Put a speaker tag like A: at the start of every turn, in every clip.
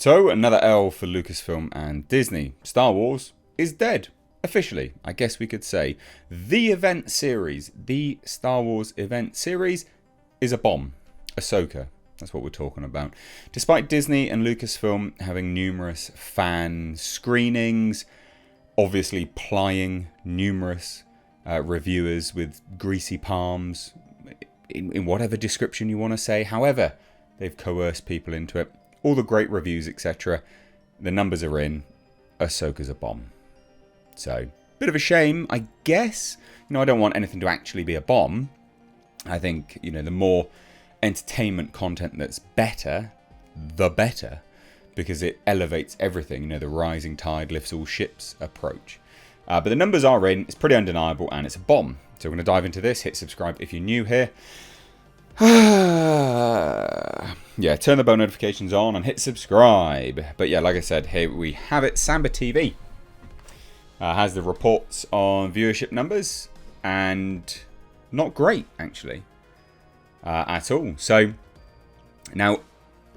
A: So, another L for Lucasfilm and Disney. Star Wars is dead. Officially, I guess we could say. The event series, the Star Wars event series, is a bomb. Ahsoka. That's what we're talking about. Despite Disney and Lucasfilm having numerous fan screenings, obviously plying numerous reviewers with greasy palms, in whatever description you want to say. However, they've coerced people into it. All the great reviews, etc. The numbers are in. Ahsoka's a bomb. So, bit of a shame, I guess. I don't want anything to actually be a bomb. I think, the more entertainment content that's better, the better. Because it elevates everything. The rising tide lifts all ships approach. But the numbers are in. It's pretty undeniable and it's a bomb. So we're going to dive into this. Hit subscribe if you're new here. Yeah, turn the bell notifications on and hit subscribe. But yeah, like I said, here we have it. Samba TV has the reports on viewership numbers, and not great actually at all. So now,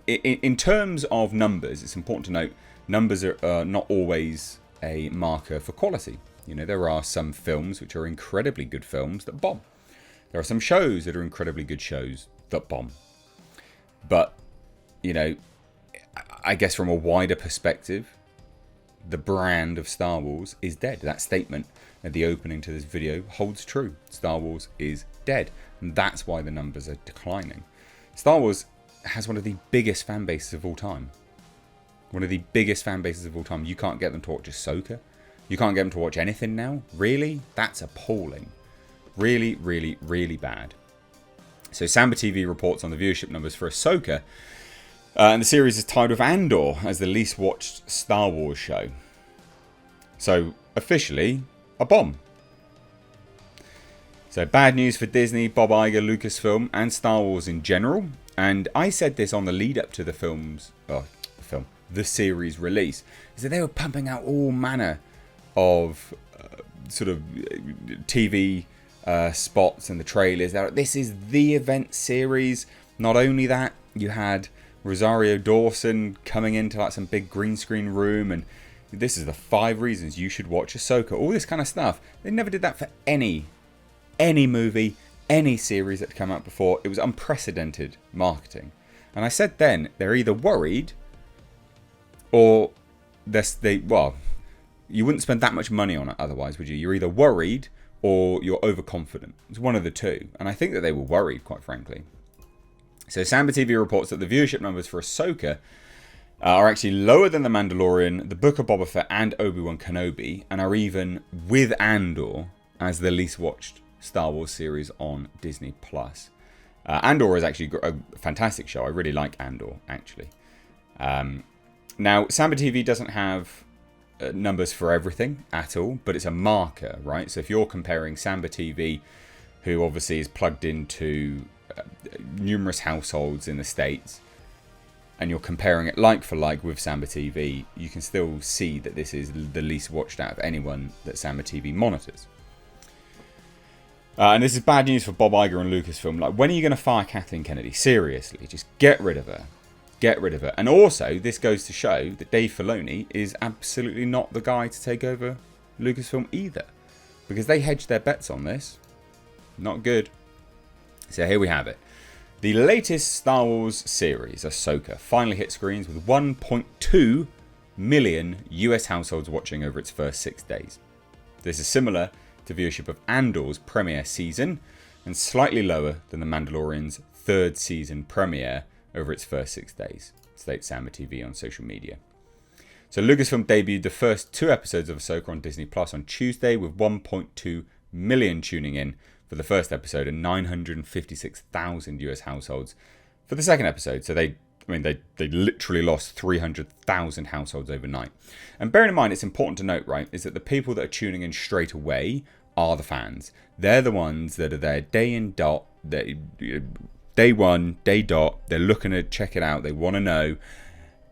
A: in terms of numbers, it's important to note numbers are not always a marker for quality. There are some films which are incredibly good films that bomb. There are some shows that are incredibly good shows that bomb. But, I guess from a wider perspective, the brand of Star Wars is dead. That statement at the opening to this video holds true. Star Wars is dead. And that's why the numbers are declining. Star Wars has one of the biggest fan bases of all time. One of the biggest fan bases of all time. You can't get them to watch Ahsoka. You can't get them to watch anything now. Really? That's appalling. Really, really, really bad. So Samba TV reports on the viewership numbers for Ahsoka. And the series is tied with Andor as the least watched Star Wars show. So, officially, a bomb. So, bad news for Disney, Bob Iger, Lucasfilm, and Star Wars in general. And I said this on the lead up to the series release, is that they were pumping out all manner of sort of TV spots and the trailers. This is the event series. Not only that, you had Rosario Dawson coming into like some big green screen room, and this is the 5 reasons you should watch Ahsoka. All this kind of stuff. They never did that for any movie, any series that had come out before. It was unprecedented marketing. And I said then, they're either worried or you wouldn't spend that much money on it otherwise, would you? You're either worried or you're overconfident. It's one of the two. And I think that they were worried, quite frankly. So Samba TV reports that the viewership numbers for Ahsoka are actually lower than The Mandalorian, The Book of Boba Fett, and Obi-Wan Kenobi, and are even with Andor as the least watched Star Wars series on Disney+. Andor is actually a fantastic show. I really like Andor, actually. Now, Samba TV doesn't have numbers for everything at all, but it's a marker, right? So if you're comparing Samba TV, who obviously is plugged into numerous households in the States, and you're comparing it like for like with Samba TV, you can still see that this is the least watched out of anyone that Samba TV monitors. And this is bad news for Bob Iger and Lucasfilm. Like, when are you going to fire Kathleen Kennedy? Seriously, just get rid of her. Get rid of her. And also, this goes to show that Dave Filoni is absolutely not the guy to take over Lucasfilm either. Because they hedged their bets on this. Not good. So here we have it. The latest Star Wars series, Ahsoka, finally hit screens with 1.2 million US households watching over its first 6 days. This is similar to viewership of Andor's premiere season, and slightly lower than The Mandalorian's 3rd season premiere over its first 6 days, states Samba TV on social media. So Lucasfilm debuted the first 2 episodes of Ahsoka on Disney Plus on Tuesday, with 1.2 million tuning in for the first episode and 956,000 US households for the second episode. So they literally lost 300,000 households overnight. And bearing in mind, it's important to note, right, is that the people that are tuning in straight away are the fans. They're the ones that are there day in dot, day one, day dot. They're looking to check it out. They want to know.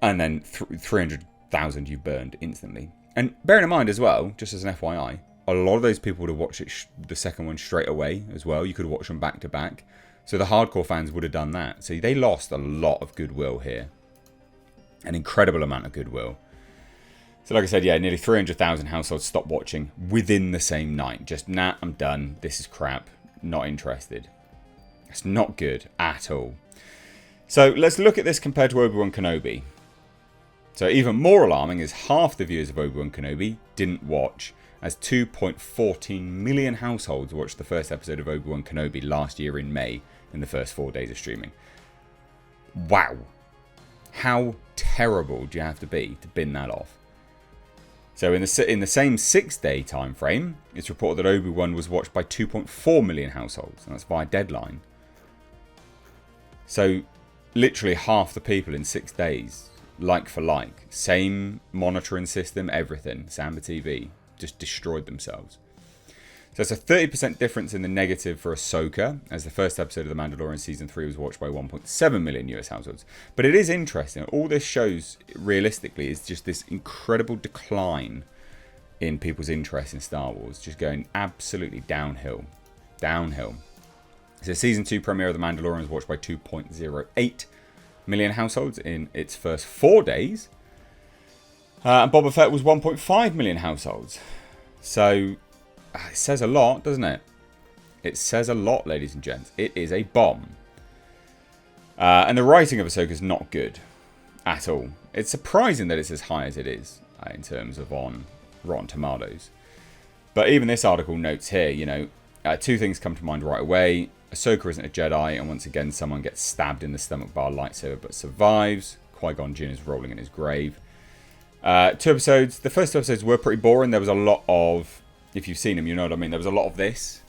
A: And then 300,000 you burned instantly. And bearing in mind as well, just as an FYI, a lot of those people would have watched it the second one straight away as well. You could watch them back to back. So the hardcore fans would have done that. So they lost a lot of goodwill here. An incredible amount of goodwill. So like I said, yeah, nearly 300,000 households stopped watching within the same night. Just, nah, I'm done. This is crap. Not interested. It's not good at all. So let's look at this compared to Obi-Wan Kenobi. So even more alarming is half the viewers of Obi-Wan Kenobi didn't watch, as 2.14 million households watched the first episode of Obi-Wan Kenobi last year in May in the first 4 days of streaming. Wow. How terrible do you have to be to bin that off? So in the same 6-day time frame, it's reported that Obi-Wan was watched by 2.4 million households, and that's via Deadline. So literally half the people in 6 days, like for like, same monitoring system, everything, Samba TV, just destroyed themselves. So it's a 30% difference in the negative for Ahsoka, as the first episode of The Mandalorian Season 3 was watched by 1.7 million US households. But it is interesting. All this shows, realistically, is just this incredible decline in people's interest in Star Wars. Just going absolutely downhill. Downhill. So Season 2 premiere of The Mandalorian was watched by 2.08 million households in its first 4 days. And Boba Fett was 1.5 million households. So it says a lot, doesn't it? It says a lot, ladies and gents. It is a bomb. And the writing of Ahsoka is not good at all. It's surprising that it's as high as it is in terms of on Rotten Tomatoes. But even this article notes here, you know, two things come to mind right away. Ahsoka isn't a Jedi, and once again someone gets stabbed in the stomach by a lightsaber but survives. Qui-Gon Jinn is rolling in his grave. 2 episodes. The first 2 episodes were pretty boring. There was a lot of... If you've seen them, you know what I mean. There was a lot of this.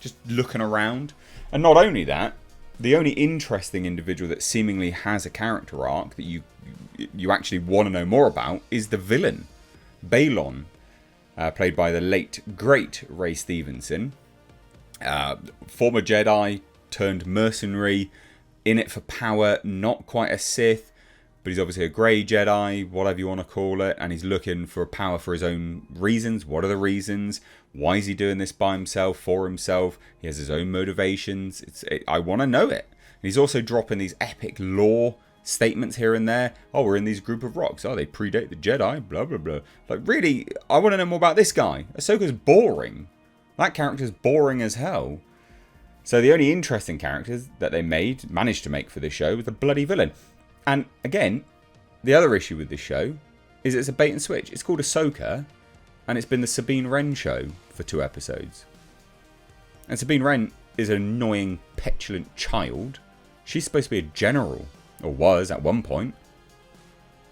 A: Just looking around. And not only that, the only interesting individual that seemingly has a character arc that you actually want to know more about is the villain. Balon, played by the late, great Ray Stevenson. Former Jedi turned mercenary. In it for power, not quite a Sith. But he's obviously a grey Jedi, whatever you want to call it. And he's looking for power for his own reasons. What are the reasons? Why is he doing this by himself, for himself? He has his own motivations. I want to know it. And he's also dropping these epic lore statements here and there. Oh, we're in these group of rocks. Oh, they predate the Jedi, blah, blah, blah. Like, really, I want to know more about this guy. Ahsoka's boring. That character's boring as hell. So the only interesting characters that they managed to make for this show was the bloody villain. And again, the other issue with this show is it's a bait and switch. It's called Ahsoka, and it's been the Sabine Wren show for 2 episodes. And Sabine Wren is an annoying, petulant child. She's supposed to be a general, or was at one point.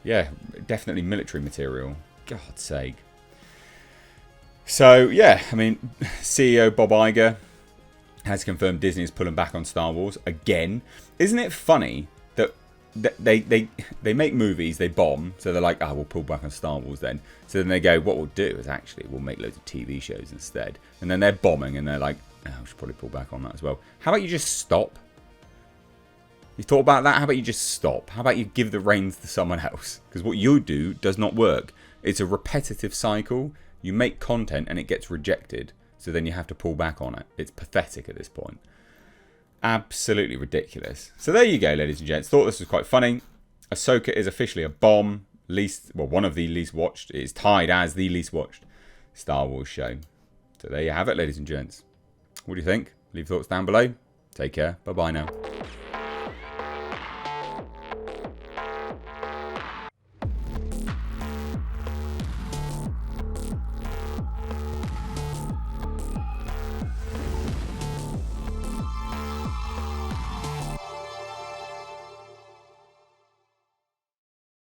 A: Yeah, definitely military material. God's sake. So, yeah, I mean, CEO Bob Iger has confirmed Disney is pulling back on Star Wars again. Isn't it funny that they make movies, they bomb, so they're like, oh, we'll pull back on Star Wars then. So then they go, what we'll do is actually we'll make loads of TV shows instead. And then they're bombing and they're like, oh, we should probably pull back on that as well. How about you just stop? You thought about that? How about you just stop? How about you give the reins to someone else? Because what you do does not work. It's a repetitive cycle. You make content and it gets rejected. So then you have to pull back on it. It's pathetic at this point. Absolutely ridiculous. So there you go, ladies and gents. Thought this was quite funny. Ahsoka is officially a bomb. One of the least watched. It is tied as the least watched Star Wars show. So there you have it, ladies and gents. What do you think? Leave thoughts down below. Take care. Bye-bye now.